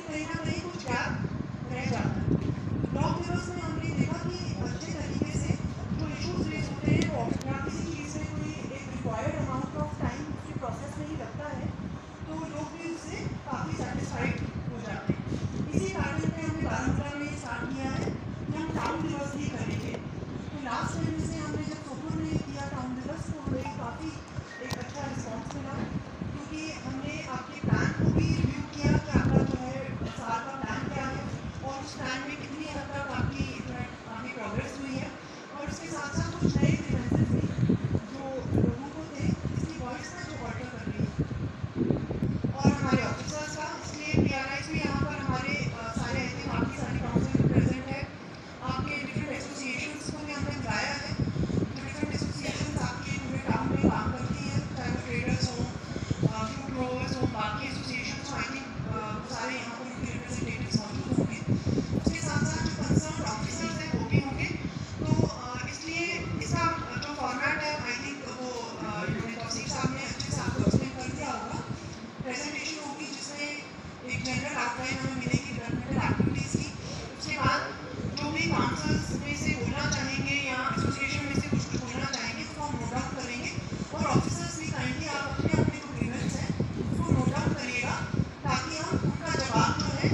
कहीं ना कहीं कुछ गैप रह जाता है। ब्लॉक दिवस में हमने देखा कि अच्छे तरीके से जो इशूज रेज होते हैं वो या किसी चीज़ में कोई एक रिक्वायर्ड अमाउंट ऑफ टाइम उसके प्रोसेस में ही लगता है, तो लोग भी उससे काफ़ी सेटिस्फाइड हो जाते हैं। इसी कारण से हमने बारामूला में स्टार्ट किया है कि हम टाउन दिवस भी करेंगे। तो लास्ट टाइम से हमने जब सोपुर में किया टाउन दिवस तो हमें काफ़ी एक अच्छा रिस्पॉन्स मिला, क्योंकि हमने आपके प्लान को भी रिव्यू किया कि आपका जो है साल का प्लान क्या है और उस प्लान में कितनी हद तक आपकी प्रोग्रेस हुई है, और उसके साथ साथ कुछ नए ग्रीवेंसेस भी जो लोगों को थे इसकी वॉइस ना जो ऑल्टर कर रही है, और हमारे ऑफिसर्स का इसलिए PRIs भी यहाँ पर हमारे सारे ऐसे बाकी सारे काउंसिल प्रेजेंट है। आपके डिफरेंट एसोसिएशंस को भी हमने बुलाया है। डिफरेंट एसोसिएशंस आपके पूरे टाउन में काम करती हैं, चाहे वो ट्रेडर्स हों, फ्रूट ग्रोवर्स हों, बाकी एसोसिएशंस हों, आई थिंक सारे यहाँ पर उनके रिप्रेजेंटेटिव्स मौजूद होंगे। उसके साथ साथ जो कंसर्न ऑफिसर्स हैं वो भी होंगे। तो इसलिए इसका जो फॉर्मेट है आई थिंक वो तौसीफ साहब ने अच्छे से आपको एक्सप्लेन कर दिया होगा। प्रेजेंटेशन होगी जिसमें एक जनरल आउटलाइन हमें मिलेगी डेवलपमेंटल एक्टिविटीज़ की। उसके बाद जो भी काउंसिल्स में से बोलना चाहेंगे या एसोसिएशन में से कुछ बोलना चाहेंगे उसको हम नोट डाउन करेंगे, और ऑफिसर्स भी कहेंगे आप अपने अपने जो ग्रीवेंस हैं उसको नोट डाउन करिएगा, ताकि हम उनका जवाब जो है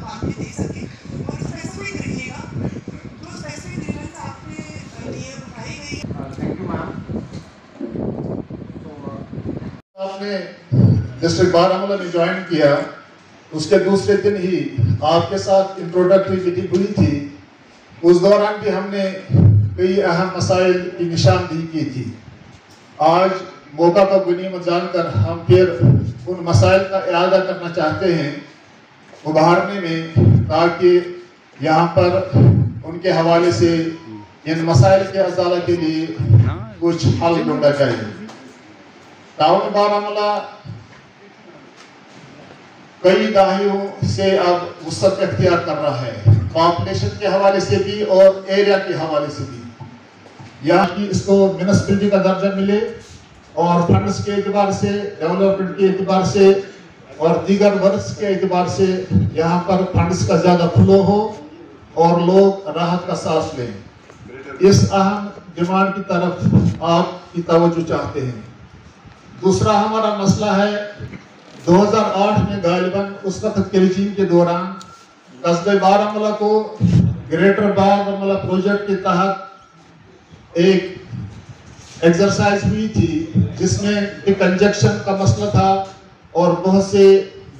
बाद में दे सकें। और स्पेसिफिक रखिएगा जो स्पेसिफिक ग्रीवेंस आपके लिए उठाई गई है। Thank you ma'am. आपने डिस्ट्रिक्ट बारामूला में ज्वाइन किया, उसके दूसरे दिन ही आपके साथ इंट्रोडक्टरी मीटिंग हुई थी। उस दौरान भी हमने कई अहम मसाइल की निशानदेही की थी। आज मौका का गनीमत जानकर हम फिर उन मसाइल का इरादा करना चाहते हैं उभारने में, ताकि यहाँ पर उनके हवाले से इन मसाइल के अजाला के लिए कुछ हल ढूंढा जाए। टाउन बारामूला कई दहाइयों से अब वसअत इख्तियार कर रहा है, पॉपुलेशन के हवाले से भी और एरिया के हवाले से भी। यहाँ की इसको म्यूनिसिपैलिटी का दर्जा मिले और फंड्स के एतबार से, डेवलपमेंट के एतबार से और दीगर वर्क्स के एतबार से यहाँ पर फंड्स का ज़्यादा फ्लो हो और लोग राहत का सांस लें। इस अहम डिमांड की तरफ आपकी तवज्जो चाहते हैं। दूसरा हमारा मसला है 2008 में गालिबन उस वक्त के रिजीम के दौरान कस्बे बारामूला को ग्रेटर बारामूला प्रोजेक्ट के तहत एक एक्सरसाइज हुई थी, जिसमें कंजक्शन का मसला था और बहुत से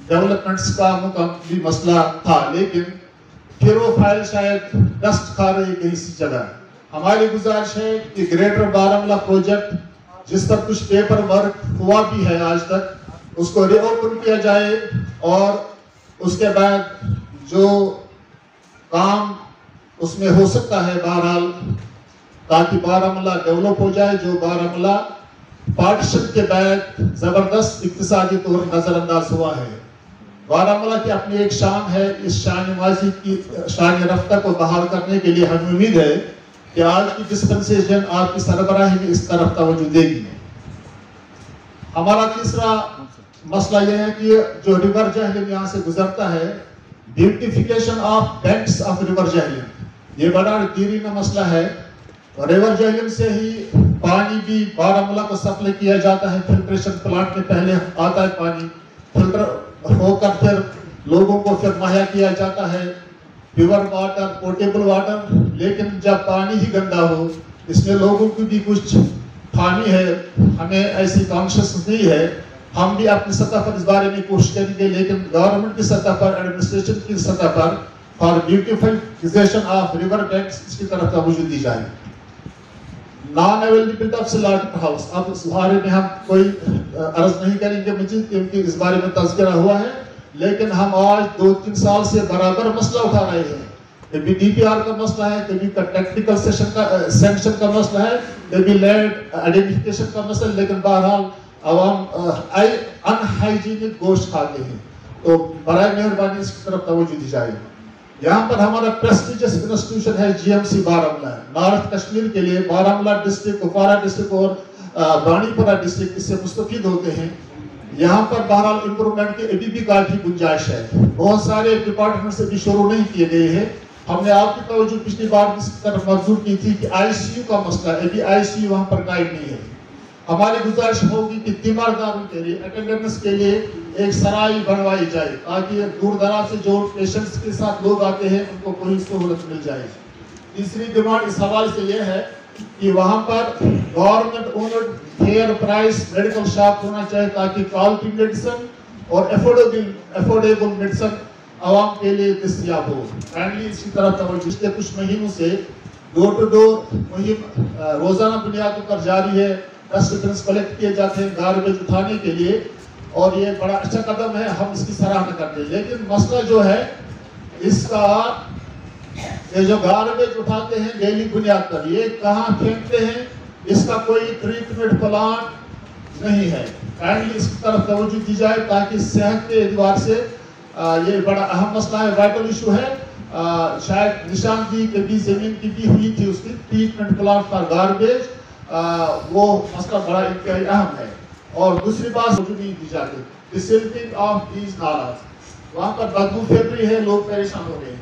डेवलपमेंट्स का भी मसला था, लेकिन फिर वो फाइल शायद डस्ट खा रही कहीं सी जगह। हमारी गुजारिश है कि ग्रेटर बारामूला प्रोजेक्ट जिस पर कुछ पेपर वर्क हुआ भी है आज तक, उसको रीओपन किया जाए और उसके बाद जो काम उसमें हो सकता है बहरहाल, ताकि बारामूला डेवलप हो जाए। जो बारामूला पार्टीशन के बाद जबरदस्त इक्तिसादी तौर नजरअंदाज हुआ है। बारामूला की अपनी एक शान है, इस शान माजी की शान रफ्ता को बहाल करने के लिए हमें उम्मीद है कि आज की डिस्पेंसेशन आपकी सरबराही में इस तरफ तवज्जो देगी। हमारा तीसरा मसला यह है कि जो रिवर जहलम यहाँ से गुजरता है, beautification of banks of river Jhelum, ये बड़ा दीरीना मसला है। रिवर जहलम से ही पानी भी बारामूला को सप्लाई किया जाता है। फिल्ट्रेशन प्लांट में पहले आता है पानी, फिल्टर होकर फिर लोगों को फिर मुहैया किया जाता है प्योर वाटर, पोर्टेबल वाटर। लेकिन जब पानी ही गंदा हो, इसमें लोगों की भी कुछ खामी है, हमें ऐसी कॉन्शियस नहीं है। हम भी अपनी सतह पर इस बारे में कोशिश करेंगे, लेकिन गवर्नमेंट की सतह पर, एडमिनिस्ट्रेशन की सतह पर for beautification of river banks इसकी तरफ तवज्जो दी जाए। Non availability of slaughter house, अब इस बारे में हम कोई अर्ज नहीं करेंगे मुझे, क्योंकि इस बारे में तज़किरा हुआ है, लेकिन हम आज 2-3 साल से बराबर मसला उठा रहे हैं। कभी DPR का मसला है, कभी टेक्निकल सेक्शन का मसला है, कभी लैंड आइडेंटिफिकेशन का मसला, लेकिन बहरहाल अवाम अनहाइजीनिक गोश्त खाते हैं। तो बराए मेहरबानी इसकी तरफ तवज्जो दी जाए। यहाँ पर हमारा प्रेस्टिजियस इंस्टीट्यूशन है GMC बारामूला, नॉर्थ कश्मीर के लिए बारामूला डिस्ट्रिक्ट, कुपवारा डिस्ट्रिक्ट और बानीपुरा डिस्ट्रिक्ट इससे मुस्तफीद होते हैं। यहाँ पर बहरहाल इम्प्रूवमेंट की अभी भी काफी गुंजाइश है। बहुत सारे डिपार्टमेंट से भी शुरू नहीं किए गए हैं। हमने आपकी तवज्जो पिछली बार इस तरफ मंजूर की थी कि आईसीयू का मसला, अभी आईसीयू वहाँ पर कायम नहीं है। हमारी गुजारिश होगी कि तीमारदारों के लिए, अटेंडेंस के लिए एक सराय बनवाई जाए ताकि दूर दराज से जो पेशेंट्स के साथ लोग आते हैं उनको कोई सहूलत मिल जाए। तीसरी डिमांड इस हवाले से यह है कि वहाँ पर government owned fair price medical shop होना चाहिए ताकि क्वालिटी मेडिसिन और अफोर्डेबल मेडिसिन आवाम के लिए दस्तियाब हो। काइंडली इसकी तरफ तवज्जो। पिछले कुछ महीनों से डोर टू डोर मुहिम रोजाना बुनियादों पर जारी है। डस्टबिन कलेक्ट किए जाते हैं गार्बेज उठाने के लिए और ये बड़ा अच्छा कदम है, हम इसकी सराहना करते हैं। लेकिन मसला जो है इसका, ये जो गार्बेज उठाते हैं डेली बुनियाद पर, ये कहाँ फेंकते हैं, इसका कोई ट्रीटमेंट प्लांट नहीं है। काइंडली इसकी तरफ तवज्जो दी जाए ताकि सेहत के एतबार से ये बड़ा अहम मसला है, वाइटल इशू है। शायद निशानदी के भी जमीन की भी हुई थी, उसकी ट्रीटमेंट प्लांट फॉर गार्बेज, वो मसला बड़ा इंतहाई अहम है। और दूसरी बात जो नहीं दी जाती, डिसिल्टिंग ऑफ दीज नालाज, वहाँ पर बदबू फैल रही है, लोग परेशान हो रहे हैं।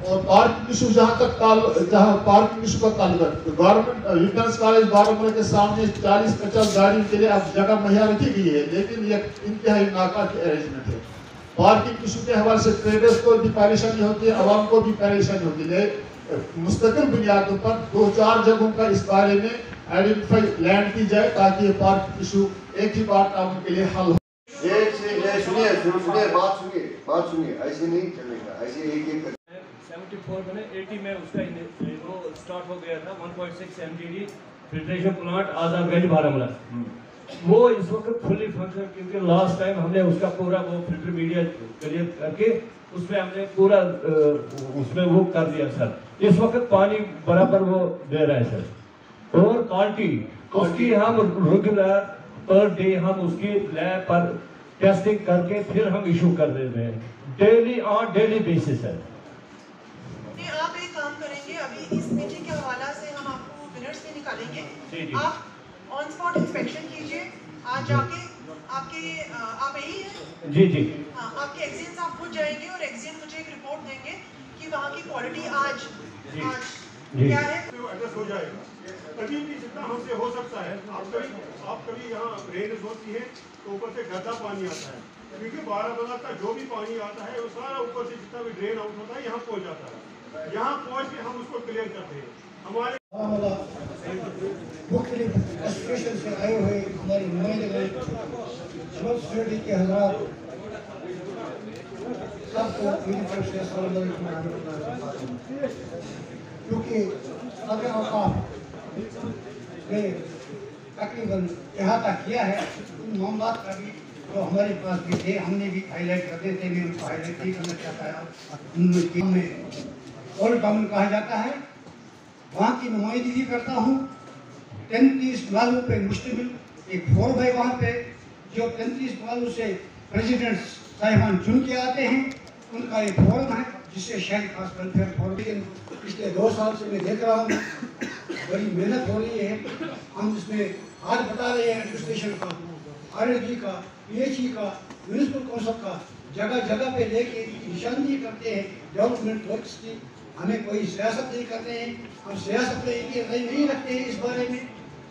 और पार्किंग इशू जहाँ पार्किंग इशू का ताल्लुक, गवर्नमेंट विमेंस कॉलेज बारामूला के सामने 40-50 गाड़ियों के लिए अब जगह मुहैया रखी गई है, लेकिन ये इंतहाई नाकाफी अरेंजमेंट है। पार्किंग इशू के हवाले से ट्रेडर्स को भी परेशानी होती है, आवाम को भी परेशानी होती है। मुस्तकिल बुनियादों पर 2-4 जगहों का इस बारे में आइडेंटिफाई लैंड की जाए ताकि ये पार्किंग इशू एक ही बार टाउन के लिए हल हो। सुनिए बात सुनिए, ऐसे नहीं चलेगा, ऐसे एक 74 में 80 में उसका वो स्टार्ट हो गया था 1.6 MTD फिल्ट्रेशन प्लांट आजाद गंज बारामूला। वो इस वक्त फुली फंक्शन, क्योंकि लास्ट टाइम हमने उसका पूरा वो फिल्टर मीडिया क्लियर करके उसमें हमने पूरा उसमें वो कर दिया सर। इस वक्त पानी बराबर वो दे रहा है सर। और क्वालिटी उसकी हम रेगुलर पर डे हम उसकी लैब पर टेस्टिंग करके फिर हम इशू कर देते हैं डेली ऑन डेली बेसिस है। आप एक काम करेंगे, अभी इस मीटिंग के हवाला से हम आपको मिनट्स में निकालेंगे। आप ऑन स्पॉट इंस्पेक्शन कीजिए आज जाके, आपके आप यही हैं? जी हाँ, आपके एक्सीडेंट्स आप खुद जाएंगे और एक्सीडेंट मुझे एक रिपोर्ट देंगे कि वहाँ की क्वालिटी आज क्या है, एड्रेस हो जाएगा। कभी भी जितना हमसे हो सकता है, आप कभी यहाँ रेन होती है तो ऊपर से गंदा पानी आता है, क्योंकि बारामूला का जो भी पानी आता है वो सारा ऊपर से जितना भी ड्रेन आउट होता है यहाँ पहुँच जाता है। यहाँ पहुँच के हम उसको क्लियर करते हैं। हमारे मुख्तलिफ एसोसिएशन से आए हुए हमारे नुमाइंदे सिविल सोसाइटी के हज़रात सबको मेरी तरफ से अस्सलाम वालेकुम। क्योंकि अगर औकाफ ने तकरीबन अहाता किया है उन मामला का भी तो हमारे पास भी थे, हमने भी हाईलाइट करते थे। मैं उनको हाईलाइट नहीं करना चाहता। उनमें और टाउन कहा जाता है, वहाँ की नुमाइंदगी करता हूँ। 33 मालों पे मुश्तमिल एक फोरम है वहाँ पे, जो 33 मालों से प्रेसिडेंट साहिबान चुन के आते हैं। उनका एक फोरम है जिससे शहरी खास वेलफेयर फोरम। लेकिन पिछले 2 साल से मैं देख रहा हूँ बड़ी मेहनत हो रही है। हम इसमें हाथ बता रहे हैं एडमिनिस्ट्रेशन का, RLG का, PHE का, म्यूनिसिपल कौंसिल का, जगह जगह पे लेके निशानदेही करते हैं डेवलपमेंट वर्क्स की। हमें कोई सियासत नहीं करते हैं, हम सियासत में इनकी राय नहीं रखते हैं। इस बारे में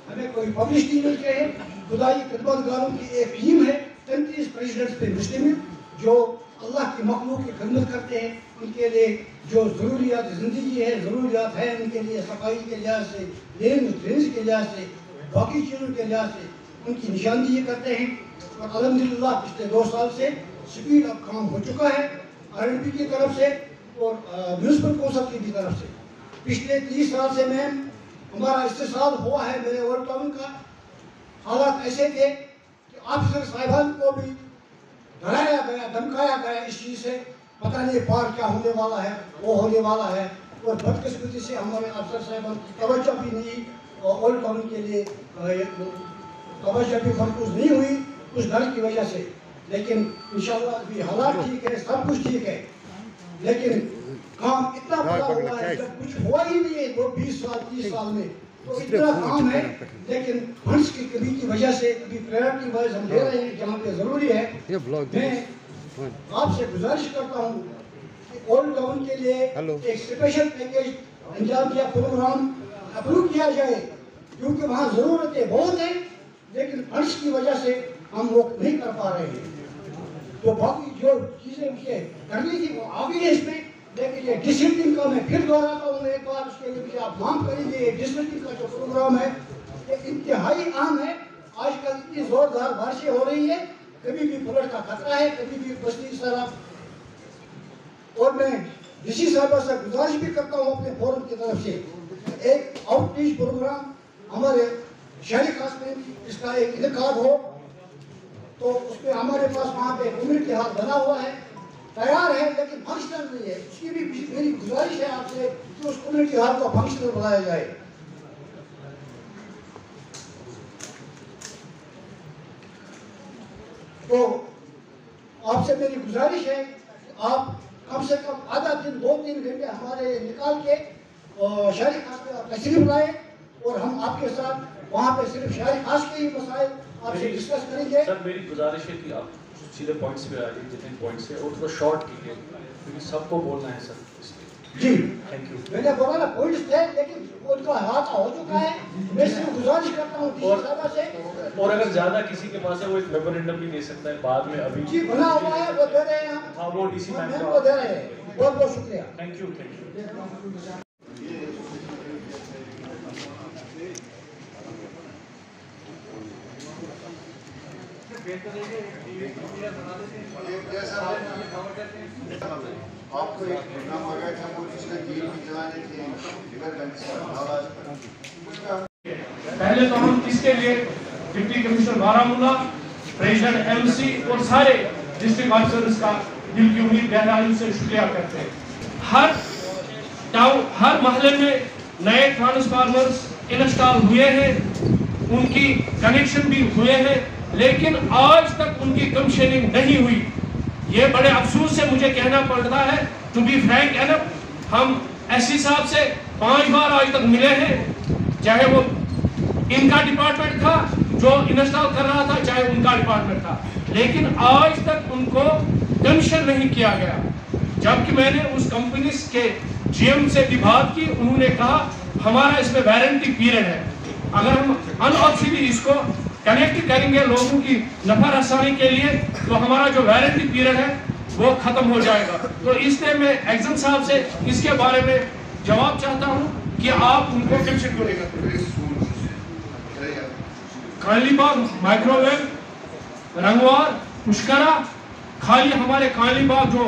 हमें कोई पब्लिसिटी नहीं चाहिए। खुदाई खिदमतगारों की एक टीम है 33 प्रेसिडेंट्स पे मुश्तमिल, जो अल्लाह की मखलूक की खिदमत करते हैं। उनके लिए जो ज़रूरियात ज़िंदगी है, ज़रूरियात है उनके लिए सफाई के लिहाज से, लेन ट्रेन के लिहाज से, बाकी चीज़ों के लिहाज से उनकी निशानदेही करते हैं। और अल्हम्दुलिल्लाह पिछले 2 साल से स्पीड अप काम हो चुका है RLB की तरफ से और म्यूनिसिपल कौंसिल की भी तरफ से। पिछले 30 साल से मैम हमारा इस्तेसाल हुआ है मेरे ओल्ड टाउन का। हालात ऐसे थे कि ऑफिसर साहिबान को भी डराया गया, धमकाया गया इस चीज़ से, पता नहीं पार क्या होने वाला है, वो होने वाला है। और बदकिस्मती से हमारे अफसर साहिबान की तवज्जो भी नहीं और ओल्ड टाउन के लिए तवज्जो भी मरकूज नहीं हुई उस डर की वजह से। लेकिन इंशाअल्लाह अभी हालात ठीक है, सब कुछ ठीक है, लेकिन काम इतना बड़ा हुआ है जब कुछ हुआ ही नहीं है। 20 साल 30 साल में तो इतना काम है, लेकिन फंड्स की कमी की वजह से कभी प्रायोरिटी वाइज हम ले रहे हैं जहाँ पे ज़रूरी है। मैं आपसे गुजारिश करता हूँ कि ओल्ड टाउन के लिए एक स्पेशल पैकेज अंजाम या प्रोग्राम अप्रूव किया जाए, क्योंकि वहाँ ज़रूरतें बहुत हैं, लेकिन फंड्स की वजह से हम वो नहीं कर पा रहे हैं। तो बाकी जो चीज़ें मुझे करनी थी वो आ गई है इसमें, लेकिन ये डिसिप्लिन का मैं फिर दोहराता हूँ एक बार, उसके लिए मुझे आप मांग करेंगे। ये डिसिप्लिन का जो प्रोग्राम है ये इंतहाई अहम है। आजकल इतनी जोरदार बारिशें हो रही है, कभी भी फ्लड का खतरा है, कभी भी बस्ती सारा। और मैं डीसी साहबा से गुजारिश भी करता हूँ अपने फोरम की तरफ से, एक आउटरीच प्रोग्राम हमारे शहरी खास में इसका एक इनकाद हो, तो उसमें हमारे पास वहाँ पे कम्युनिटी हॉल बना हुआ है, तैयार है, लेकिन फंक्शनल नहीं है। उसकी भी मेरी गुजारिश है आपसे कि उस कम्युनिटी हॉल को फंक्शनल बनाया जाए। तो आपसे मेरी गुजारिश है कि आप कम से कम आधा दिन 2-3 घंटे हमारे निकाल के शहरी खास में आप तशरीफ लाएं, और हम आपके साथ वहाँ पे सिर्फ शहरी खास के ही मसाइल आपसे डिस्कस करेंगे। सर मेरी गुजारिश है कि आप सीधे पॉइंट्स पे आ जाइए, जितने पॉइंट्स है और थोड़ा शॉर्ट कीजिए, क्योंकि सबको बोलना है सर। Ji thank you. मैंने बोला ना पॉइंट्स थे, लेकिन उनका हाथ हो चुका है। मैं सिर्फ गुजारिश करता हूँ से, और अगर ज्यादा किसी के पास है वो एक मेमोरेंडम भी दे सकता है बाद में। अभी जी बना हुआ है, वो दे रहे हैं हम। हाँ वो डीसी मैम को दे रहे हैं। बहुत बहुत शुक्रिया। Thank you thank you. आपको एक प्रोग्राम आ गया था, वो जिसमें गेम भी चलाने थे, पहले तो हम इसके लिए deputy commissioner Baramulla, president MC और सारे डिस्ट्रिक्ट ऑफिसर्स का दिल की उम्मीद गहराई से शुक्रिया करते हैं। हर मोहल्ले में नए ट्रांसफार्मर्स इंस्टॉल हुए हैं, उनकी कनेक्शन भी हुए हैं, लेकिन आज तक उनकी कमीशनिंग नहीं हुई। ये बड़े अफसोस से मुझे कहना पड़ता है, टू बी फ्रैंक एनफ। हम एससी साहब से 5 बार आज तक मिले हैं, चाहे वो इनका डिपार्टमेंट था जो इंस्टॉल कर रहा था, चाहे उनका डिपार्टमेंट था, लेकिन आज तक उनको कमीशन नहीं किया गया। जबकि मैंने उस कंपनी के जीएम से भी बात की, उन्होंने कहा हमारा इसमें वारंटी पीरियड है, अगर हम अनऑफिशियली इसको कनेक्ट करेंगे लोगों की नफा रसानी के लिए तो हमारा जो वारंटी पीरियड है वो खत्म हो जाएगा। तो इसलिए मैं एक्जम साहब से इसके बारे में जवाब चाहता हूं कि आप उनको कमीशन क्यों नहीं करते। कालीबाग माइक्रोवेव, रंगवार, पुष्करा, खाली हमारे कालीबाग जो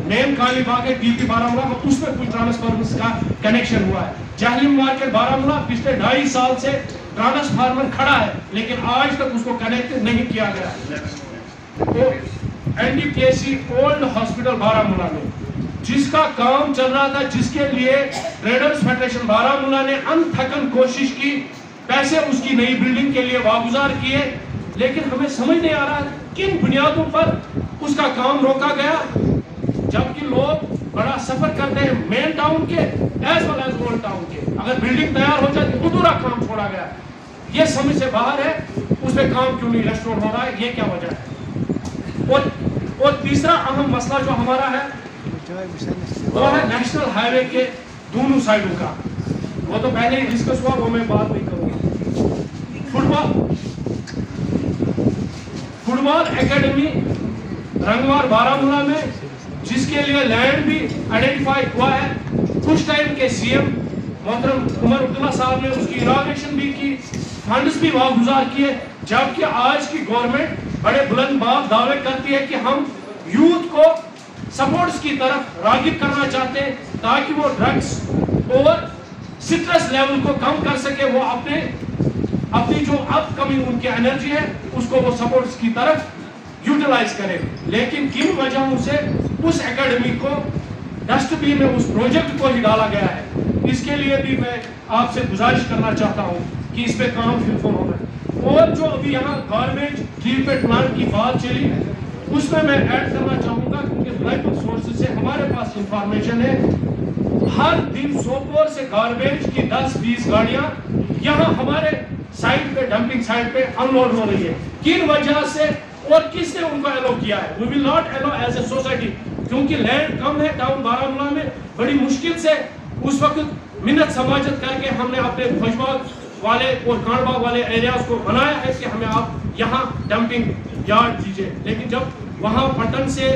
मेन कालीबाग है डीपी बारामूला, उसमें कुछ ट्रांसफार्मर का कनेक्शन हुआ है। जाहलीम मार्केट बारामूला पिछले 2.5 साल से ट्रांसफार्मर खड़ा है, लेकिन आज तक उसको कनेक्ट नहीं किया गया। तो एनडीपीएससी ओल्ड हॉस्पिटल बारामूला में जिसका काम चल रहा था, जिसके लिए ट्रेडर्स फेडरेशन बारामूला ने अनथकन कोशिश की, पैसे उसकी नई बिल्डिंग के लिए वागुजार किए, लेकिन हमें समझ नहीं आ रहा किन बुनियादों पर उसका काम रोका गया, जबकि लोग बड़ा सफर करते हैं मेन टाउन के as well as old town के। अगर बिल्डिंग तैयार हो जाती अधूरा काम छोड़ा गया, ये समझ से बाहर है। उसमें काम क्यों नहीं रेस्टोर हो रहा है, ये क्या वजह है। और तीसरा अहम मसला जो हमारा है वो है नेशनल हाईवे के दोनों साइडों का। वो तो पहले ही डिस्कस हुआ, वो मैं बात नहीं करूंगा। फुटबॉल एकेडमी रंगवार बारामूला में, जिसके लिए लैंड भी आइडेंटिफाई हुआ है, कुछ टाइम के सीएम मोहतरम उमर अब्दुल्ला साहब ने उसकी इनॉग्रेशन भी की, फंड्स भी वागुजार किए, जबकि आज की गवर्नमेंट बड़े बुलंद दावे करती है कि हम यूथ को सपोर्ट्स की तरफ रागिब करना चाहते हैं, ताकि वो ड्रग्स और स्ट्रेस लेवल को कम कर सके, वो अपनी जो अपकमिंग उनकी एनर्जी है उसको वो सपोर्ट्स की तरफ यूटिलाइज करें। लेकिन किन वजहों से उस एकेडमी को डस्टबिन में उस प्रोजेक्ट को ही डाला गया है, इसके लिए भी मैं आपसे गुजारिश करना चाहता हूं कि इस पे काम फिर होना है। और जो अभी यहाँ गार्बेज ट्रीटमेंट प्लांट की बात चली, उसमें मैं ऐड करना चाहूँगा क्योंकि रिलायबल सोर्सेज से हमारे पास इंफॉर्मेशन है, हर दिन सोपोर से गार्बेज की 10-20 गाड़ियाँ यहाँ हमारे साइड पे, डंपिंग साइड पे अनलोड हो रही है। किन वजह से और किसने उनको अलो किया है? We will not allow as a society, क्योंकि लैंड कम है टाउन बारामूला में। बड़ी मुश्किल से उस वक्त मिन्नत समाजत करके हमने अपने खुशबाग वाले और कांडबाग वाले एरियाज को बनाया है कि हमें आप यहाँ डंपिंग यार्ड दीजिए। लेकिन जब वहाँ पटन से,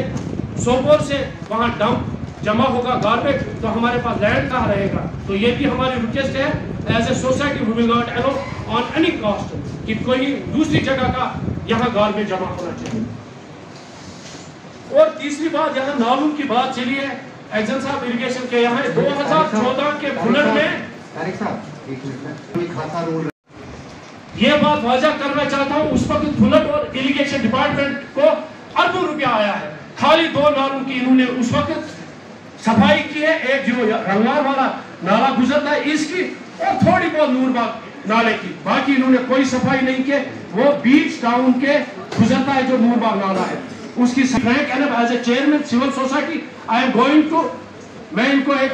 सोपोर से वहाँ डंप जमा होगा गार्बेज, तो हमारे पास लैंड कहाँ रहेगा? तो ये भी हमारी रिक्वेस्ट है, as a society we will not allow on any cost कि कोई दूसरी जगह का यहाँ गार्बेज जमा होना चाहिए। और तीसरी बात, यहाँ नालों की बात चली है, एक्शन साहब इरिगेशन के यहाँ 2014 के बुलेट में ये बात वाजा करना चाहता हूँ, उस वक्त बुलेट और इरिगेशन डिपार्टमेंट को अरबों रुपया आया है, खाली 2 नालों की इन्होंने उस वक्त सफाई की है। एक जो रंगवार वाला नाला गुजरता है इसकी, और थोड़ी बहुत नूरबाग नाले की, बाकी इन्होंने कोई सफाई नहीं की। वो बीच टाउन के गुजरता है जो नूरबाग नाला है, उसकी frank as a chairman civil society I am going to, मैं इनको एक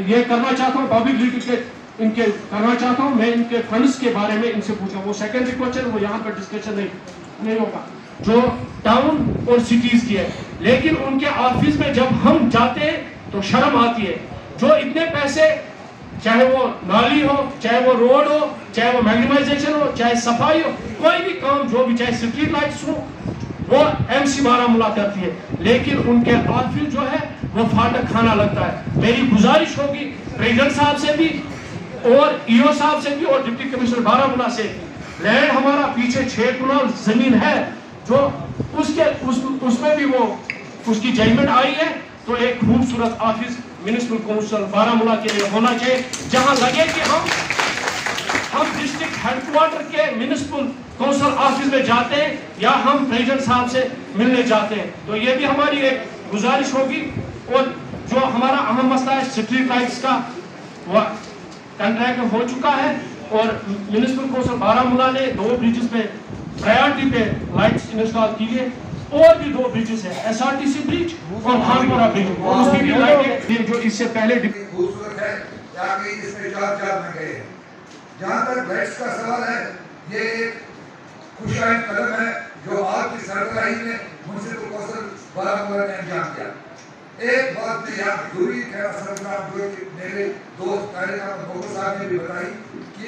ये करना चाहता हूँ, पब्लिक के इनके करना चाहता हूँ, मैं इनके फंड्स के बारे में इनसे पूछा। वो सेकेंडरी क्वेश्चन, वो यहाँ पर डिस्कशन नहीं होगा, जो टाउन और सिटीज की है। लेकिन उनके ऑफिस में जब हम जाते हैं तो शर्म आती है। जो इतने पैसे, चाहे वो नाली हो, चाहे वो रोड हो, चाहे वो मैग्नीमाइजेशन हो, चाहे सफाई हो, कोई भी काम जो भी, चाहे स्ट्रीट लाइट्स हो, वो एमसी बारामूला करती है। लेकिन उनके ऑफिस जो है वो फाटक खाना लगता है। मेरी गुजारिश होगी प्रेसिडेंट साहब से भी और ईओ साहब से भी और डिप्टी कमिश्नर बारामूला से, लैंड हमारा पीछे 6 कनाल जमीन है, जो उसमें भी वो उसकी जजमेंट आई है, तो एक खूबसूरत ऑफिस म्युनिसिपल काउंसिल बारामूला के लिए होना चाहिए, जहां लगे कि हम डिस्ट्रिक्ट हेडक्वार्टर के म्युनिसिपल काउंसिल ऑफिस में जाते हैं या हम प्रेसिडेंट साहब से मिलने जाते हैं। तो ये भी हमारी एक गुजारिश होगी। और जो हमारा अहम मसला है स्ट्रीट लाइट्स का, वह कॉन्ट्रैक्ट हो चुका है और म्युनिसिपल काउंसिल बारामूला ने 2 ब्रिजेस पे प्रायोरिटी पे लाइट्स इंस्टॉल की है, और भी 2 ब्रिजेस है, एसआरटीसी ब्रिज और खानपुरा ब्रिज, उसकी भी लाइटें जो इससे पहले खूबसूरत है, या कि इसमें 4 में गए हैं। जहाँ तक लाइट्स का सवाल है, ये एक खुशहाल कदम है जो आपकी सरबराही में म्युनिसिपल काउंसिल बारामूला ने अंजाम दिया। एक बात में यहाँ जरूरी कहना सरकार, जो मेरे दोस्त कार्यक्रम डॉक्टर साहब ने भी बताई कि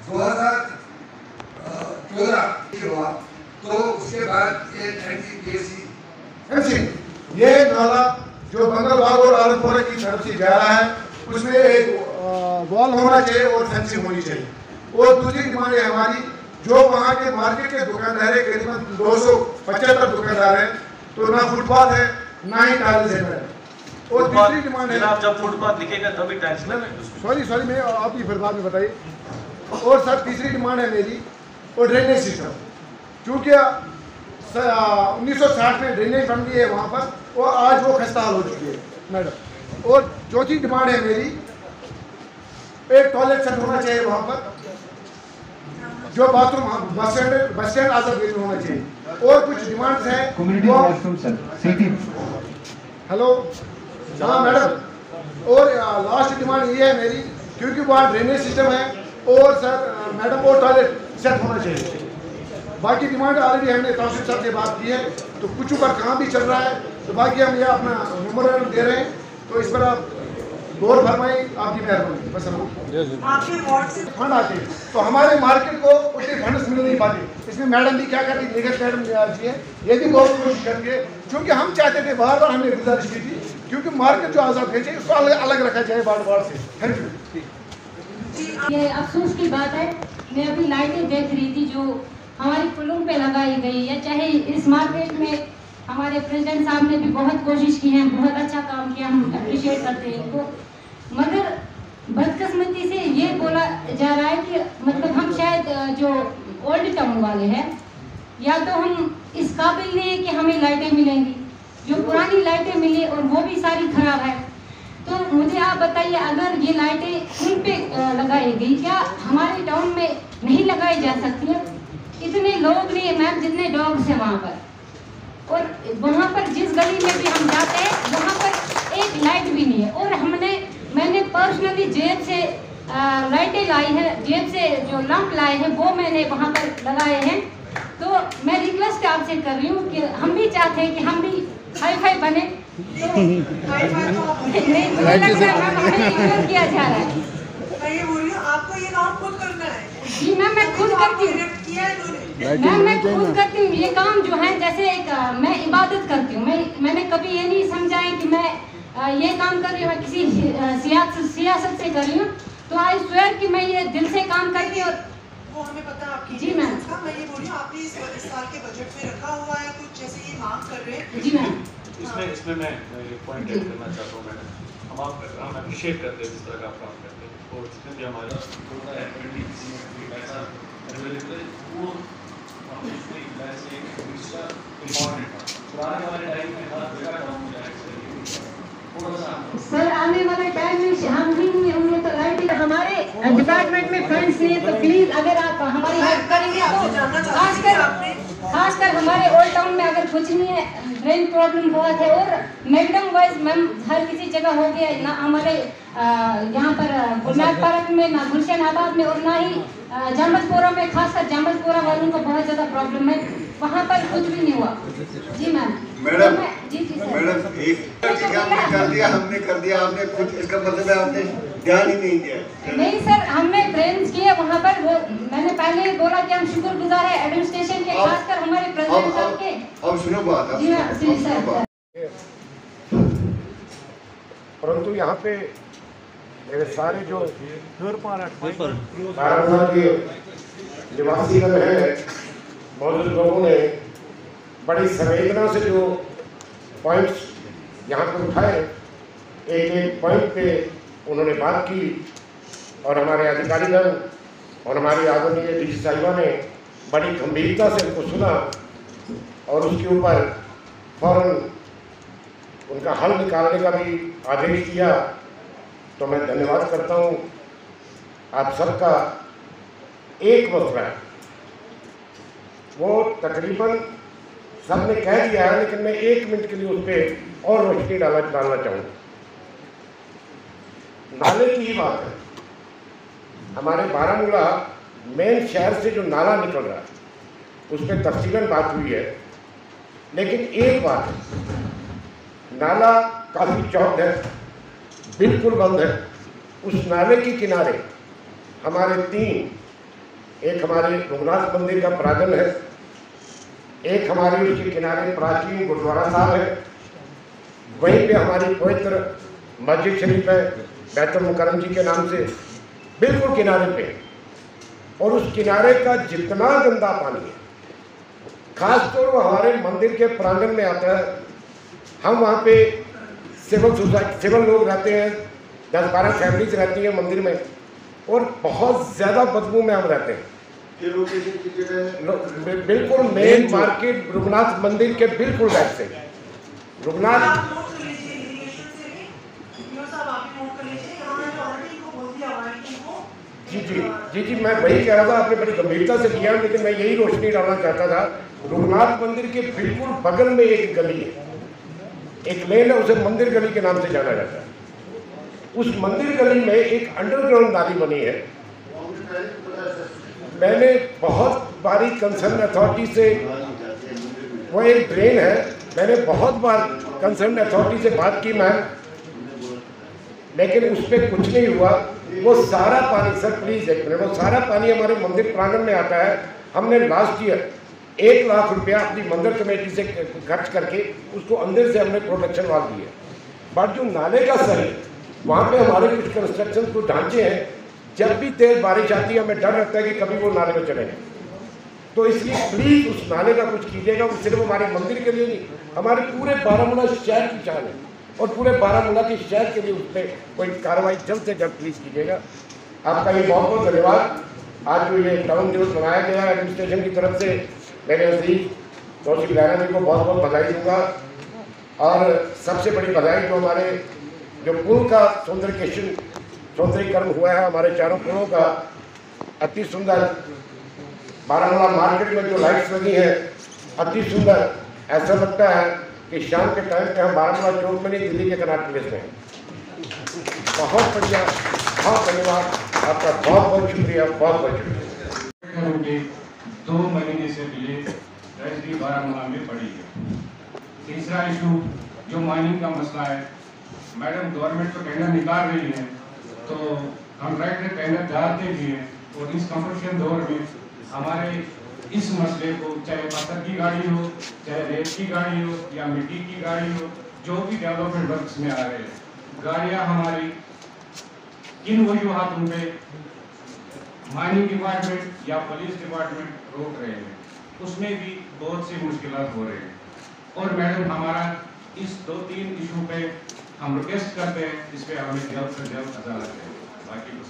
2014 के बाद, तो उसके बाद एनसीपीएसी ये नाला जो बंगलबाग और आलमपुरा की तरफ से जा रहा है, उसमें एक वॉल होना चाहिए और फेंसिंग होनी चाहिए। और दूसरी डिमांड है हमारी, जो वहाँ के मार्केट के दुकानदार है, करीबन 275 दुकानदार है, तो ना फुटपाथ है ना ही टाइल्स है। और तीसरी डिमांड है, जब फुटपाथ लिखेगा तभी टाइल्स लगेगा। सॉरी मैं आपकी फिर बाद में बताइए। और सर तीसरी डिमांड है मेरी, और ड्रेनेज सिस्टम, क्योंकि 1960 में ड्रेनेज बन गई है वहाँ पर, और आज वो खस्ताहाल हो चुकी है मैडम। और चौथी डिमांड है मेरी, एक टॉयलेट सेट होना चाहिए वहाँ पर, जो बाथरूम बस स्टैंड आजाद में होना चाहिए। और कुछ डिमांड्स हैं, community washroom sir, city. Hello, हाँ मैडम। और लास्ट डिमांड ये है मेरी, क्योंकि वहाँ ड्रेनेज सिस्टम है, और सर मैडम वो टॉयलेट सेट होना चाहिए। बाकी डिमांड ऑलरेडी हमने तहसील साहब से बात की है, तो कुछ ऊपर काम भी चल रहा है, तो बाकी हम ये अपना मेमोरेंडम दे रहे हैं, तो इस पर आप गौर फरमाएं, आपकी मेहरबानी। बस आपके वार्ड से फंड आते हैं, तो हमारे मार्केट को उतने फंड्स मिल नहीं पाते। इसमें मैडम भी क्या करती है, निगत मैडम जी है, ये भी बहुत कोशिश करके, क्योंकि हम चाहते थे, बार बार हमने गुजारिश की थी, क्योंकि मार्केट जो आज़ाद है उसको अलग रखा जाए वार्ड से। Thank you. ये अफसोस की बात है, मैं अभी लाइटें देख रही थी जो हमारी पुलों पे लगाई गई है, चाहे इस मार्केट में हमारे प्रेसिडेंट साहब ने भी बहुत कोशिश की है, बहुत अच्छा काम किया, हम अप्रिशिएट करते हैं इनको। मगर बदकिस्मती से ये बोला जा रहा है कि मतलब हम शायद जो ओल्ड टाउन वाले हैं, या तो हम इस काबिल नहीं है कि हमें लाइटें मिलेंगी, जो पुरानी लाइटें मिली और वो भी सारी खराब है। तो मुझे आप बताइए, अगर ये लाइटें उन पे लगाई गई, क्या हमारे टाउन में नहीं लगाई जा सकती है? इतने लोग नहीं है मैम जितने डॉग्स हैं वहाँ पर। और वहाँ पर जिस गली में भी हम जाते हैं वहाँ पर एक लाइट भी नहीं है। और मैंने पर्सनली जेब से लाइटें लाई है, जेब से जो लैंप लाए हैं वो मैंने वहाँ पर लगाए हैं। तो मैं रिक्वेस्ट आपसे कर रही हूँ कि हम भी चाहते हैं कि हम भी हाई बने। तो नहीं किया जा रहा है। मैं ये बोल रही हूँ आपको ये काम खुद करना है। जी मैम, मैं खुद करती हूँ मैम, मैं खुद करती हूँ ये काम जो है। जैसे एक मैं इबादत करती हूँ, मैंने कभी ये नहीं समझा है कि मैं ये काम कर रही हूँ, मैं किसी सियासत से कर रही हूँ। तो आई स्वेयर कि मैं ये दिल से काम करती हूँ। वो हमें पता है आपकी। जी मैम। मैं ये बोल रही हूँ आपने इस साल के बजट में रखा हुआ है कुछ, जैसे ये मांग कर रहे हैं। जी मैम। इसमें मैं एक पॉइंट ऐड करना चाहता हूँ मैडम, हम अप्रिशिएट करते हैं जिस तरह का आप काम करते हैं, और जिसमें भी हमारा पैसा अवेलेबल है वो इम्पॉर्टेंट पुराने वाले टाइम में हर जगह काम हो जाएगा सर। आने वाले टाइम में हम भी होंगे तो लाइट हमारे डिपार्टमेंट में फंड्स नहीं है, तो प्लीज अगर आप हमारी हेल्प करेंगे तो खासकर हमारे ओल्ड टाउन में अगर कुछ नहीं है, ड्रेन प्रॉब्लम बहुत है और मैडम वाइज मैम हर किसी जगह हो गया ना, हमारे यहाँ पर गुलनाथ पार्क में ना गुलशन आबाद में और ना ही जामतपुरा में, खासकर जामतपुरा वालों को बहुत ज़्यादा प्रॉब्लम है, वहाँ पर कुछ भी नहीं हुआ। जी मैम। मैडम जी मैडम एक हमने कर दिया आपने कुछ, इसका मतलब है आपने ध्यान ही नहीं दिया। नहीं सर, हमने ड्रेन्स किया वहाँ पर। वो मैंने पहले ही बोला कि हम शुक्रगुजार है एडमिनिस्ट्रेशन के, खासकर हमारे प्रेसिडेंट साहब के। अब सुनो बात। जी मैम सर। परंतु यहाँ पे मेरे सारे जो बारामूला के निवासी हैं, मौजूद लोगों ने बड़ी संवेदना से जो पॉइंट्स यहाँ पर उठाए, एक पॉइंट पे उन्होंने बात की और हमारे अधिकारीगण और हमारी आदरणीय डीसी साहिबा ने बड़ी गंभीरता से उनको सुना और उसके ऊपर फौरन उनका हल निकालने का भी आदेश दिया। तो मैं धन्यवाद करता हूँ आप सबका। एक मसला है वो तकरीबन सबने कह दिया है, लेकिन मैं 1 मिनट के लिए उस पर और रोशनी डालना चाहूँगा। नाले की ही बात है। हमारे बारामूला मेन शहर से जो नाला निकल रहा है उस पर तफसीलन बात हुई है, लेकिन एक बात है, नाला काफ़ी चौक है, बिल्कुल बंद है। उस नाले के किनारे हमारे 3, एक हमारे रघुनाथ मंदिर का प्रांगण है, एक हमारे उसके किनारे प्राचीन गुरुद्वारा साहब है, वहीं पे हमारी पवित्र मस्जिद शरीफ है बैतुल मुकर्रम जी के नाम से, बिल्कुल किनारे पे। और उस किनारे का जितना गंदा पानी है, खासतौर वो हमारे मंदिर के प्रांगण में आता है। हम वहाँ पे सिविल लोग रहते हैं, 10-12 फैमिलीज रहती हैं मंदिर में, और बहुत ज़्यादा बदबू में हम रहते हैं। बिल्कुल मेन मार्केट रघुनाथ मंदिर के बिल्कुल बैक से रघुनाथ। जी मैं वही कह रहा था, आपने बड़ी गंभीरता से किया, लेकिन मैं यही रोशनी डालना चाहता था। रघुनाथ मंदिर के बिल्कुल बगल में एक गली है, एक लेन है, उसे मंदिर गली के नाम से जाना जाता है। उस मंदिर गली में एक अंडरग्राउंड नाली बनी है। मैंने बहुत बारी कंसर्न अथॉरिटी से, वो एक ड्रेन है, मैंने बहुत बार कंसर्न अथॉरिटी से बात की मैम, लेकिन उस पर कुछ नहीं हुआ। वो सारा पानी, सर प्लीज़ एक मिनट, वो सारा पानी हमारे मंदिर प्रांगण में आता है। हमने लास्ट ईयर 1 लाख रुपया अपनी मंदिर कमेटी से खर्च करके उसको अंदर से हमने प्रोटेक्शन वाल दी है। बट जो नाले का सर है, वहाँ पे हमारे कुछ कंस्ट्रक्शन कुछ ढांचे हैं, जब भी तेज बारिश आती है हमें डर लगता है कि कभी वो नाले में चलेंगे। तो इसलिए प्लीज़ उस नाले का कुछ कीजिएगा। वो सिर्फ हमारे मंदिर के लिए नहीं, हमारे पूरे बारामूला शहर की शान है, और पूरे बारामूला के शहर के लिए उस पर कोई कार्रवाई जल्द से जल्द प्लीज़ कीजिएगा। आपका ये बहुत बहुत धन्यवाद। आज जो ये टाउन दिवस मनाया गया है एडमिनिस्ट्रेशन की तरफ से, मेरे अजीज कौशिक लहरा जी को बहुत बहुत बधाई दूंगा। और सबसे बड़ी बधाई जो हमारे जो पुल का सौंदर्यीकरण हुआ है, हमारे चारों पुलों का अति सुंदर, बारामूला मार्केट में जो लाइट्स लगी हैं अति सुंदर, ऐसा लगता है कि शाम के टाइम पे हम बारामूला चौक में नहीं, दिल्ली के कनाट प्लेस में। बहुत बढ़िया, बहुत धन्यवाद आपका, बहुत बहुत शुक्रिया, बहुत बहुत शुक्रिया। 2 महीने से डिले ट्रेजरी बारामूला में पड़ी है। तीसरा इशू जो माइनिंग का मसला है, मैडम गवर्नमेंट तो टेंडर निकाल रही है, तो कॉन्ट्रैक्टर टेंडर डालते भी हैं, और इस कंपटीशन दौर में हमारे इस मसले को, चाहे पत्थर की गाड़ी हो, चाहे रेत की गाड़ी हो या मिट्टी की गाड़ी हो, जो भी डेवलपमेंट वर्क्स में आ रहे हैं, गाड़ियां हमारी किन वजूहात उन पे माइनिंग डिपार्टमेंट या पुलिस डिपार्टमेंट रोक रहे हैं, उसमें भी बहुत सी मुश्किलात हो रहे हैं। और मैडम हमारा इस 2-3 इशू पे हम रिक्वेस्ट करते हैं, इस पे हमें जल्द से जल्द अदालत है। बाकी कुछ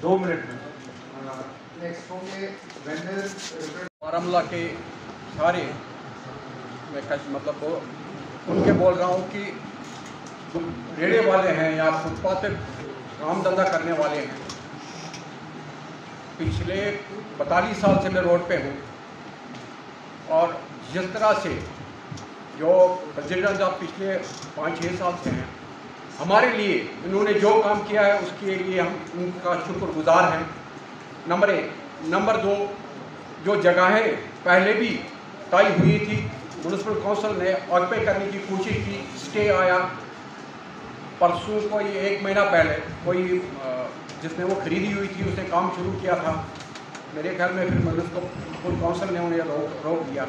दो मिनट में नेक्स्ट होंगे बारामूला के सारे, मैं मतलब उनके बोल रहा हूँ कि रेड़े वाले हैं या फुटपाथ पे काम धंधा करने वाले हैं। पिछले 42 साल से मैं रोड पे हूँ, और जिस तरह से जो प्रेसिडेंट साहब पिछले 5-6 साल से हैं, हमारे लिए इन्होंने जो काम किया है उसके लिए हम उनका शुक्रगुजार हैं, नंबर 1। नंबर 2, जो जगहें पहले भी तय हुई थी, म्यूनसिपल काउंसिल ने ऑक्यूपाई करने की कोशिश की, स्टे आया। परसों कोई 1 महीना पहले कोई जिसने वो खरीदी हुई थी उसने काम शुरू किया था, मेरे ख्याल में फिर म्यूनसिपल काउंसिल ने उन्हें रोक दिया।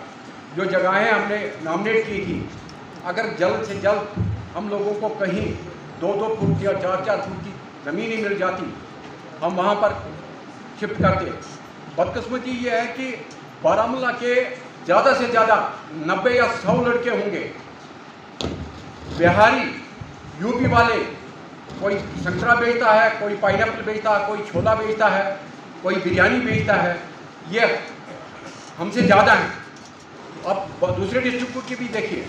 जो जगहें हमने नॉमिनेट की थी, अगर जल्द से जल्द हम लोगों को कहीं 2-2 फुट या 4-4 फुट की ज़मीन ही मिल जाती, हम वहाँ पर शिफ्ट करते। बदकिस्मती ये है कि बारामूला के ज़्यादा से ज़्यादा 90 या 100 लड़के होंगे, बिहारी, यूपी वाले, कोई संतरा बेचता है, कोई पाइनएप्पल बेचता है, कोई छोला बेचता है, कोई बिरयानी बेचता है, ये हमसे ज़्यादा है। अब दूसरे डिस्ट्रिक्ट की भी देखिए,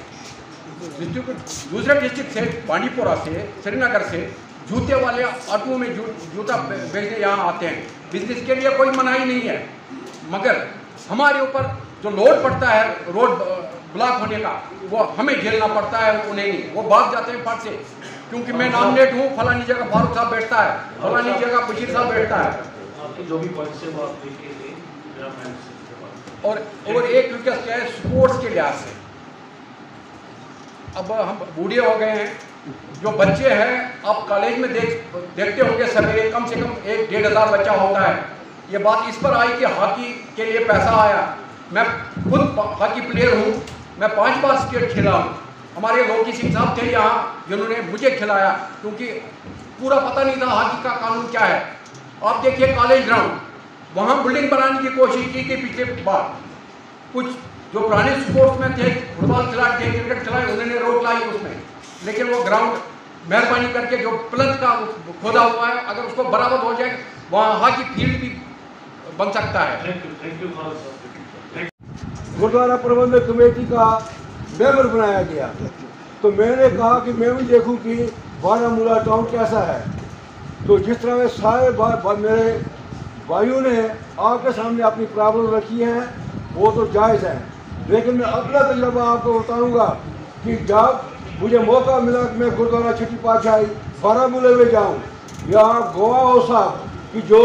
दूसरे डिस्ट्रिक्ट से, बांडीपोरा से, श्रीनगर से जूते वाले ऑटो में जूता बेचने यहाँ आते हैं। बिजनेस के लिए कोई मनाही नहीं है, मगर हमारे ऊपर जो लोड पड़ता है रोड ब्लॉक होने का, वो हमें झेलना पड़ता है, उन्हें नहीं। वो भाग जाते हैं फट से, क्योंकि मैं नॉमिनेट हूँ, फलानी जगह फारूक साहब बैठता है, फलानी जगह बशीर साहब बैठता है। आपकी जो भी पॉलिसी है वो आप देखिए। और एक रिक्वेस्ट है स्पोर्ट्स के लिहाज से, अब हम बूढ़े हो गए हैं, जो बच्चे हैं आप कॉलेज में देखते होंगे सवेरे कम से कम 1-1.5 हज़ार बच्चा होता है। ये बात इस पर आई कि हॉकी के लिए पैसा आया। मैं खुद हॉकी प्लेयर हूँ, मैं 5 बार स्टेट खेला हूँ। हमारे लोकी सिंह साहब थे यहाँ जिन्होंने मुझे खिलाया, क्योंकि पूरा पता नहीं था हॉकी का कानून क्या है। आप देखिए कॉलेज ग्राउंड, वहाँ बिल्डिंग बनाने की कोशिश की थी पिछले बार। कुछ जो पुराने स्पोर्ट्स में थे, फुटबॉल खिलाए थे, क्रिकेट खिलाए, उन्होंने रोक लाई उसमें, लेकिन वो ग्राउंड मेहरबानी करके जो प्लंथ का खोदा हुआ है, अगर उसको बराबर हो जाए वहाँ हॉकी फील्ड भी बन सकता है। गुरुद्वारा प्रबंधक कमेटी का मेंबर बनाया गया, तो मैंने कहा कि मैं भी देखूं कि बारामूला टाउन कैसा है। तो जिस तरह सारे मेरे भाइयों ने आपके सामने अपनी प्रॉब्लम रखी है, वो तो जायज़ है, लेकिन मैं अपना तजुर्बा आपको बताऊंगा कि जब मुझे मौका मिला कि मैं गुरुद्वारा छठी पातशाही बारामूला में जाऊं, यहाँ गोवा हो साहब कि जो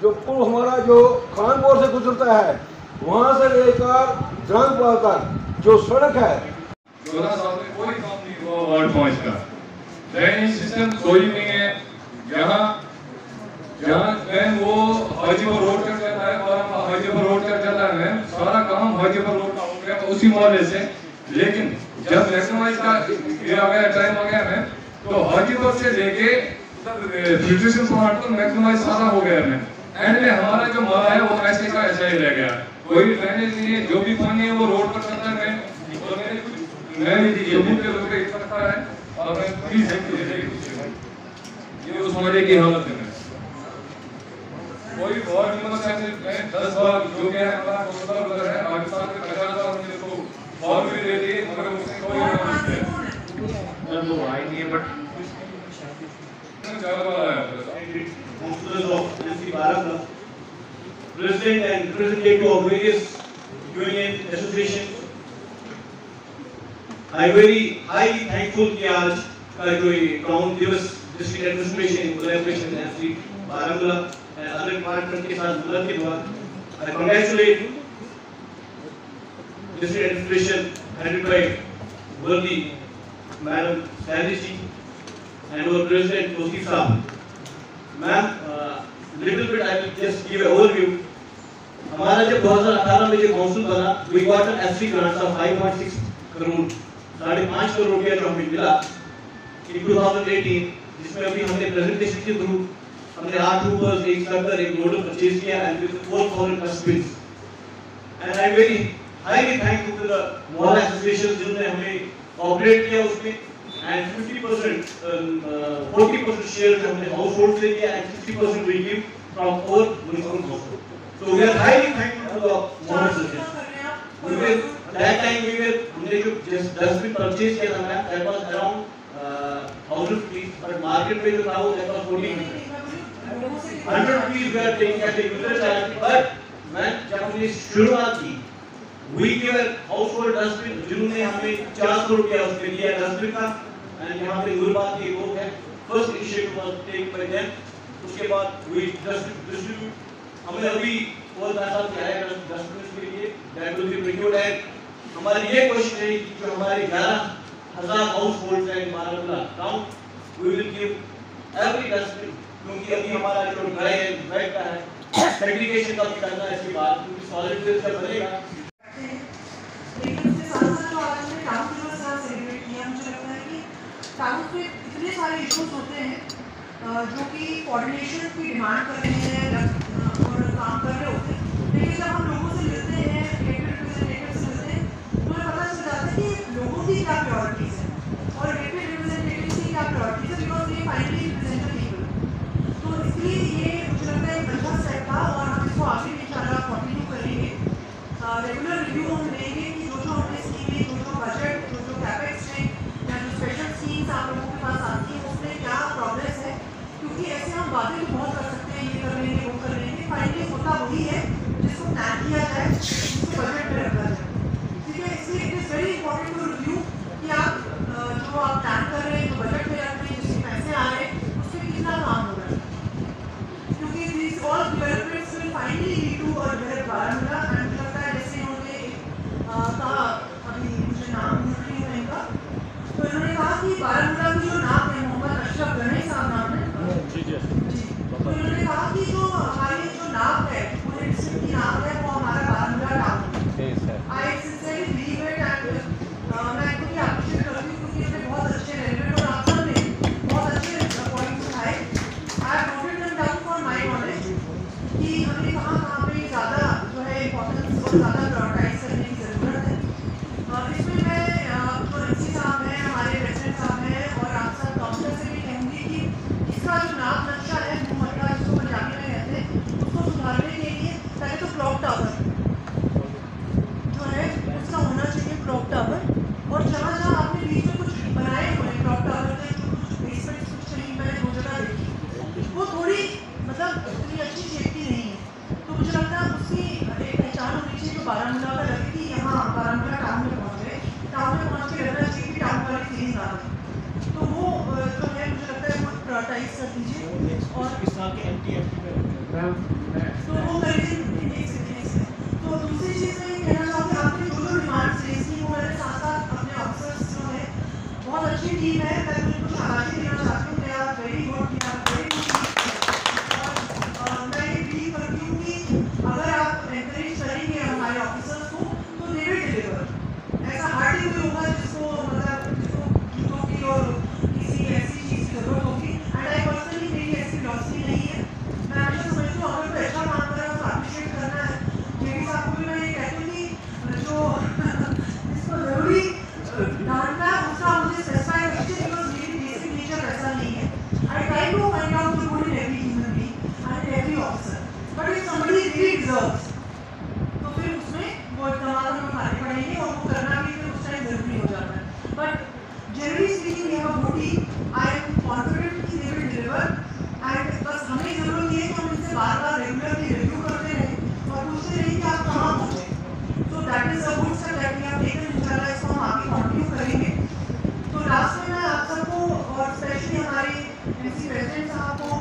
पुल हमारा जो खानपुर से गुजरता है, वहाँ से लेकर जंगपाल तक जो सड़क है, कोई काम नहीं हुआ वार्ड 5 का। ड्रेनेज सिस्टम कोई नहीं है। जहाँ वो हाजीपुर रोड तक जाता है, हाजीपुर रोड तक जाता है, सारा काम हाजीपुर रोड का हो गया तो उसी मोहल्ले से। लेकिन जब मैक्सिमाइज का ये आ गया, टाइम आ गया है, तो हाजीपुर से लेके फिल्ट्रेशन प्लांट तक मैक्सिमाइज सारा हो गया है। एंड में हमारा जो माला है वो ऐसे का ऐसा ही रह गया, कोई ड्रेनेज नहीं है। जो भी पानी है वो रोड पर चलता है। मैं भी के लोग इकट्ठा है, और मैं प्लीज ये उस मोहल्ले की हालत है। कोई और समस्या से 10 बार जो क्या है हमारा कोसला है, राजस्थान के 50 बार हमने इसको फॉर्म भी दे दिए, मगर उससे कोई काम नहीं है। तो आई नहीं है, बट चल रहा है। president and representative of various union associations. I very highly thankful कि आज का जो ये काउंट दिवस district administration in collaboration with FC Baramulla and other department के साथ मिलकर के बाद I congratulate district administration headed by worthy Madam Sahari ji and our President Tosif Saab. Ma'am, little bit I will just give an overview. हमारा जब 2018 में जो council बना, we got an FC grant of 5.6 crore, 5.5 crore रुपया जो हमें मिला in 2018, जिसमें अभी हमने प्रेजेंटेशन के थ्रू हमने 8 ऊपर एक सर्वर एक लोडर परचेज किया and with 4,000 dustbins. And I am very highly thankful to the mall associations जिन्होंने हमें ऑपरेट किया उसमें and 50% 40% share हमने household से किया and 60% we give from our municipal household. So we are highly thankful to the mall associations. We were that time we were हमने जो just dustbin purchase किया था ma'am that was around 1,000 rupees but market में जो था वो that was 1,400 rupees we are taking as a user charge but ma'am जब हमने शुरुआत की we gave a household dustbin जिन्होंने हमें 400 रुपया उसके लिए dustbin का and यहाँ पे गुरबात के लोग हैं first initiative was taken by them उसके बाद we distribute हमने अभी और पैसा क्या है dustbin के लिए that will be procured and हमारी ये कोशिश है कि जो हमारे 11,000 households हैं Baramulla town we will give every dustbin क्योंकि अभी हमारा जो ड्राई है वेट का है सेग्रीगेशन का भी करना है इसके बाद क्योंकि सॉलिड वेस्ट का बनेगा लेकिन उसके साथ-साथ जो आज हमने टाउन दिवस सेलिब्रेट किया मुझे लगता है कि टाउन पे इतने सारे इश्यूज होते हैं जो कि कोऑर्डिनेशन की डिमांड कर रहे हैं और काम कर रहे होते हैं लेकिन जब हम लोगों से मिलते हैं इलेक्टेड रिप्रेजेंटेटिव से मिलते हैं तो हमें पता चल जाता है कि लोगों की क्या प्रायोरिटीज है और इलेक्टेड रिप्रेजेंटेटिव की क्या प्रायोरिटीज है बिकॉज ये फाइनली रिप्रेजेंट पीपल तो इसलिए ये मुझे लगता है एक अच्छा स्टेप था और हम इसको आगे भी इंशाल्लाह कंटिन्यू करेंगे रेगुलर रिव्यू हम लेंगे कि जो हमने स्कीमें जो बजट जो कैपेक्स हैं या जो स्पेशल स्कीम्स आप लोगों के पास आती हैं उसमें क्या प्रोग्रेस है क्योंकि ऐसे हम बातें तो बहुत कर सकते हैं ये कर लेंगे वो कर लेंगे फाइनली होता वही है जिसको प्लान किया जाए उसको बजट में रखा जाए ठीक है इसलिए it is very important to review कि आप जो आप प्लान कर रहे हैं जो बजट में रख रहे हैं जिसके पैसे आ रहे हैं उस पर कितना काम हो रहा है क्योंकि this all developments will finally lead to a developed Baramulla and कहा अभी मुझे नाम भूल रही हूँ इनका तो इन्होंने कहा कि बारामूला की जो नाम है मोहम्मद अशरफ गनी साहब नाम है जी तो इन्होंने कहा कि जो हमारी जो नाम है पूरे डिस्ट्रिक्ट की नाम है वो हमारा बारामूला टाउन है I sincerely believe it and मैं खुद ही अप्रिशिएट करती हूँ क्योंकि इसमें बहुत अच्छे रेलिवेंट और आप सब ने बहुत अच्छे पॉइंट्स उठाए I have noted them down for my knowledge कि हमने कहाँ पे ज़्यादा जो है इंपॉर्टेंस और ज़्यादा प्रायोरिटाइज करने की ज़रूरत है इसमें मैं जो एमसी साहब हैं हमारे प्रेसिडेंट साहब हैं और आप सब काउंसिलर से भी कहूँगी कि इसका जो नाम नक्शा है मोहम्मदा जिसको पंजाबी में कहते हैं उसको सुधारने के लिए पहले तो क्लॉक टावर जो है उसका होना चाहिए क्लॉक टावर और जहाँ जहाँ आपने बीच में कुछ बनाए हुए हैं क्लॉक टावर के जो कुछ बेसमेंट कुछ कहीं मैंने 2 जगह देखी वो थोड़ी मतलब इतनी अच्छी सेफ्टी नहीं है तो मुझे लगता है उसकी एक पहचान होनी चाहिए जो बारामूला का लगे कि यहाँ बारामूला टाउन में पहुँच गए टाउन में पहुँच के लगना चाहिए कि टाउन वाली फीलिंग आ रही तो वो जो है मुझे लगता है वो प्रायोरिटाइज कर दीजिए और तो वो करेंगे तो दूसरी चीज़ मैं ये कहना चाहूँगी आपने जो डिमांड्स रेज की वो मेरे साथ साथ अपने ऑफिसर्स जो है बहुत अच्छी टीम है मैं उनको शाबाशी देना चाहती हूँ दे आर वेरी गुड और मैं ये बिलीव करती हूँ कि अगर आप एनकरेज करेंगे हमारे ऑफिसर्स को तो दे विल डिलीवर ऐसा हार्डली कोई होगा जिसको मतलब जिसको जूतों की और किसी ऐसी चीज़ की जरूरत होगी एंड आई पर्सनली मेरी ऐसी फिलॉसफी नहीं है मैं हमेशा समझती हूँ अगर कोई अच्छा काम कर रहा है तो अप्रिशिएट करना है जेडी साहब को भी मैं ये कहती हूँ कि जो जिसको ज़रूरी डालना है उसका मुझे स्पेसिफाई करते बिकॉज मेरी बेसिक नेचर वैसा नहीं है I try to find out the good in every human being and every officer but if somebody really deserves तो फिर उसमें वो इकदाम हमें उठाने पड़ेंगे और वो करना भी फिर उस टाइम जरूरी हो जाता है but generally speaking we have a good team I am confident कि दे विल डिलीवर एंड बस हमें ज़रूरत ये है कि हम इनसे बार बार रेगुलरली रिव्यू करते रहें किसी प्रेसिडेंट साहब को